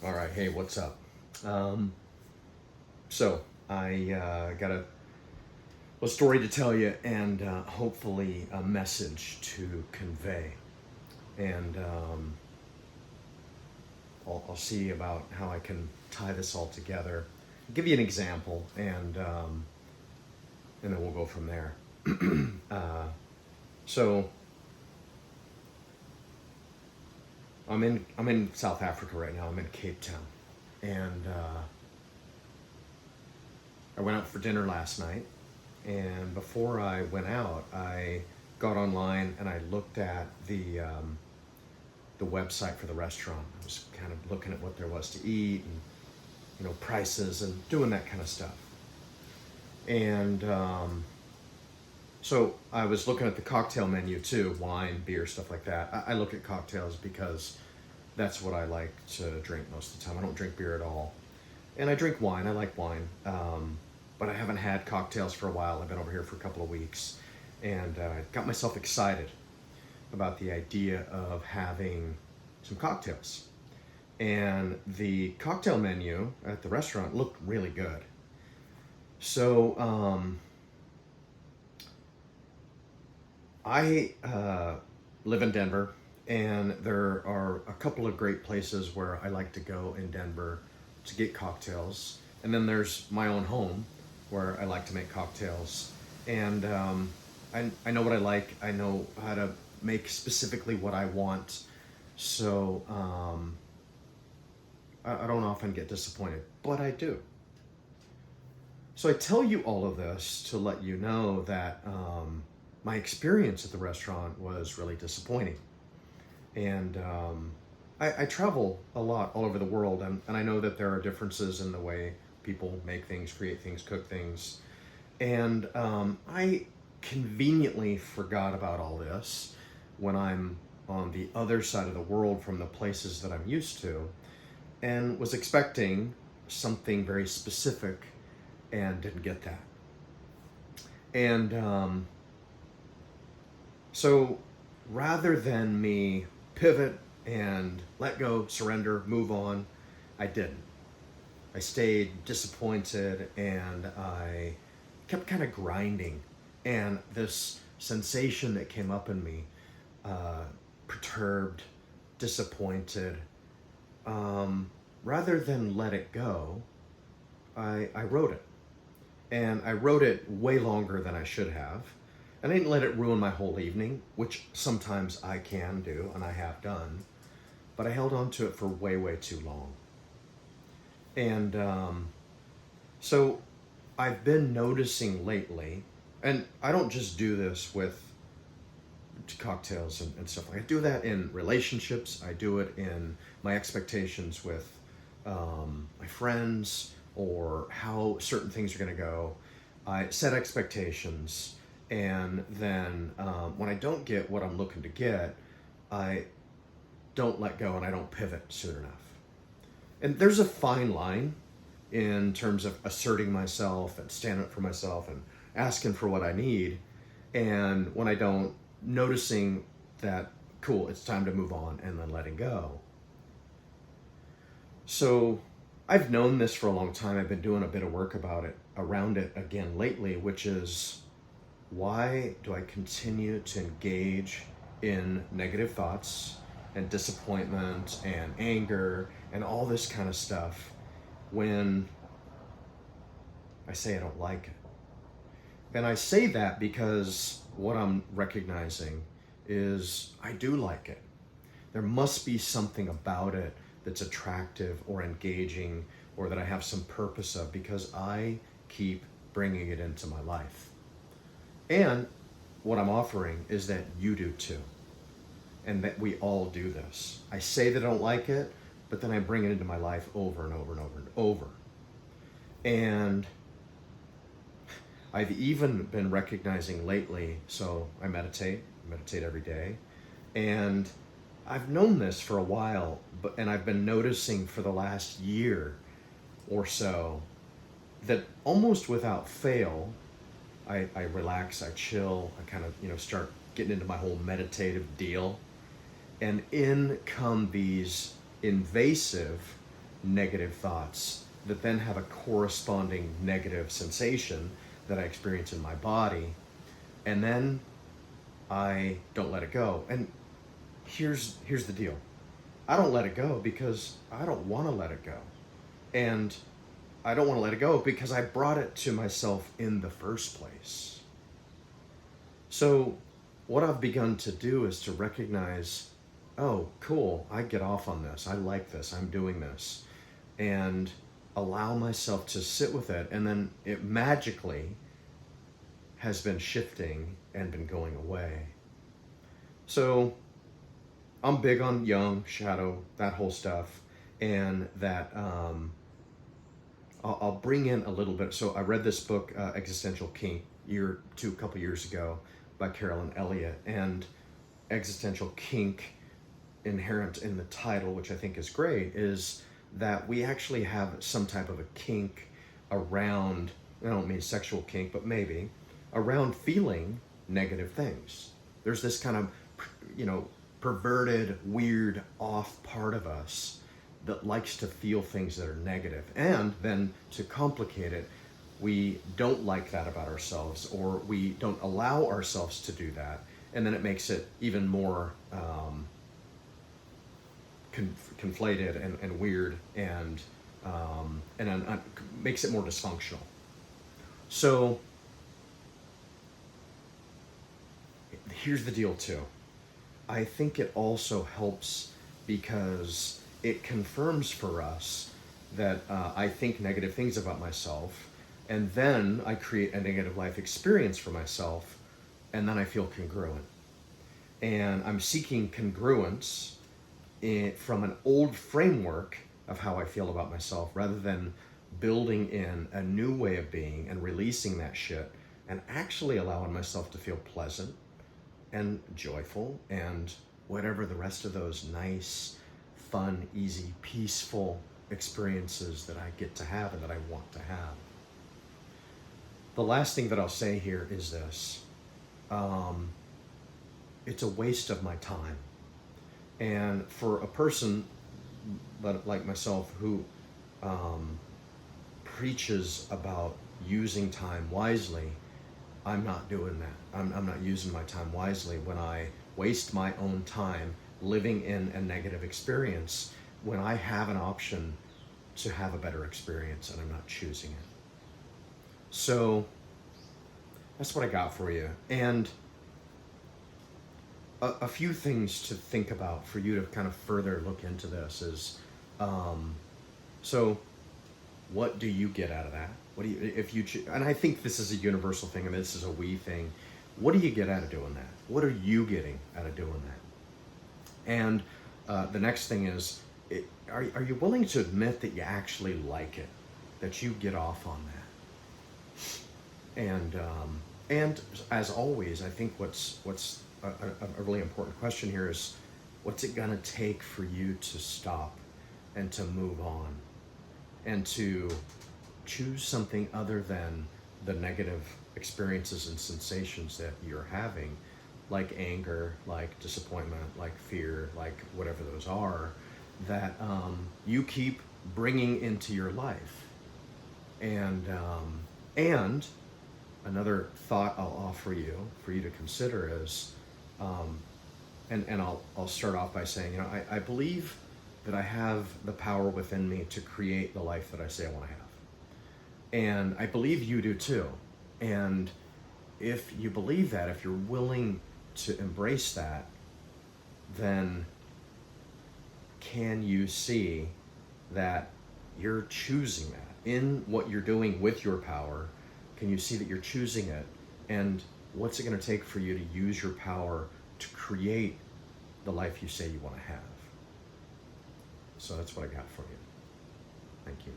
All right, hey, what's up? Um, so I got a story to tell you, and hopefully a message to convey. And I'll see about how I can tie this all together. Give you an example, and then we'll go from there. uh, so I'm in South Africa right now. I'm in Cape Town, and I went out for dinner last night. And before I went out, I got online and I looked at the website for the restaurant. I was kind of looking at what there was to eat and prices and doing that kind of stuff. And so I was looking at the cocktail menu too, wine, beer, stuff like that. I look at cocktails because that's what I like to drink most of the time. I don't drink beer at all, and I drink wine. I like wine. But I haven't had cocktails for a while. I've been over here for a couple of weeks, and got myself excited about the idea of having some cocktails. And the cocktail menu at the restaurant looked really good. So I live in Denver, and there are a couple of great places where I like to go in Denver to get cocktails. And then there's my own home where I like to make cocktails. And I know what I like. I know how to make specifically what I want. So I don't often get disappointed, but I do. So I tell you all of this to let you know that my experience at the restaurant was really disappointing. And I travel a lot all over the world, and I know that there are differences in the way people make things, create things, cook things. And I conveniently forgot about all this when I'm on the other side of the world from the places that I'm used to, and was expecting something very specific and didn't get that. And so rather than me pivot and let go, surrender, move on, I didn't. I stayed disappointed, and I kept kind of grinding. And this sensation that came up in me, perturbed, disappointed, rather than let it go, I wrote it. And I wrote it way longer than I should have. And I didn't let it ruin my whole evening, which sometimes I can do, and I have done. But I held on to it for way, way too long. And so I've been noticing lately, and I don't just do this with cocktails and stuff. I do that in relationships. I do it in my expectations with my friends, or how certain things are going to go. I set expectations, and then when I don't get what I'm looking to get, I don't let go and I don't pivot soon enough. And there's a fine line in terms of asserting myself and standing up for myself and asking for what I need. And when I don't, noticing that, cool, it's time to move on, and then letting go. So I've known this for a long time. I've been doing a bit of work around it again lately, which is, why do I continue to engage in negative thoughts and disappointment and anger and all this kind of stuff when I say I don't like it? And I say that because what I'm recognizing is I do like it. There must be something about it that's attractive or engaging, or that I have some purpose of, because I keep bringing it into my life. And what I'm offering is that you do too, and that we all do this. I say that I don't like it, but then I bring it into my life over and over and over and over. And I've even been recognizing lately, so I meditate every day, and I've known this for a while, and I've been noticing for the last year or so that almost without fail, I relax, I chill, I kind of start getting into my whole meditative deal, and in come these invasive negative thoughts that then have a corresponding negative sensation that I experience in my body, and then I don't let it go. And here's the deal. I don't let it go because I don't want to let it go. And I don't want to let it go because I brought it to myself in the first place. So what I've begun to do is to recognize, oh, cool, I get off on this. I like this. I'm doing this. And allow myself to sit with it. And then it magically has been shifting and been going away. So I'm big on yang, shadow, that whole stuff. And that I'll bring in a little bit. So I read this book, Existential Kink, a couple years ago by Carolyn Elliott. And Existential Kink, inherent in the title, which I think is great, is that we actually have some type of a kink around, I don't mean sexual kink, but maybe, around feeling negative things. There's this kind of, perverted, weird, off part of us that likes to feel things that are negative. And then to complicate it, we don't like that about ourselves, or we don't allow ourselves to do that. And then it makes it even more conflated and weird, and makes it more dysfunctional. So here's the deal too. I think it also helps because it confirms for us that I think negative things about myself, and then I create a negative life experience for myself, and then I feel congruent. And I'm seeking congruence from an old framework of how I feel about myself, rather than building in a new way of being and releasing that shit and actually allowing myself to feel pleasant and joyful and whatever the rest of those nice, fun, easy, peaceful experiences that I get to have and that I want to have. The last thing that I'll say here is this. It's a waste of my time. And for a person like myself who preaches about using time wisely, I'm not doing that. I'm not using my time wisely when I waste my own time living in a negative experience when I have an option to have a better experience and I'm not choosing it. So that's what I got for you. And a few things to think about for you to kind of further look into this is, so what do you get out of that? What do you, and I think this is a universal thing, and this is a we thing. What do you get out of doing that? What are you getting out of doing that? And the next thing is, are you willing to admit that you actually like it, that you get off on that? And as always, I think what's a really important question here is, what's it gonna take for you to stop and to move on and to choose something other than the negative experiences and sensations that you're having, like anger, like disappointment, like fear, like whatever those are, that you keep bringing into your life. And another thought I'll offer you for you to consider is, and I'll start off by saying, I believe that I have the power within me to create the life that I say I want to have. And I believe you do too. And if you believe that, if you're willing to embrace that, then can you see that you're choosing that in what you're doing with your power? Can you see that you're choosing it? And what's it going to take for you to use your power to create the life you say you want to have? So that's what I got for you. Thank you.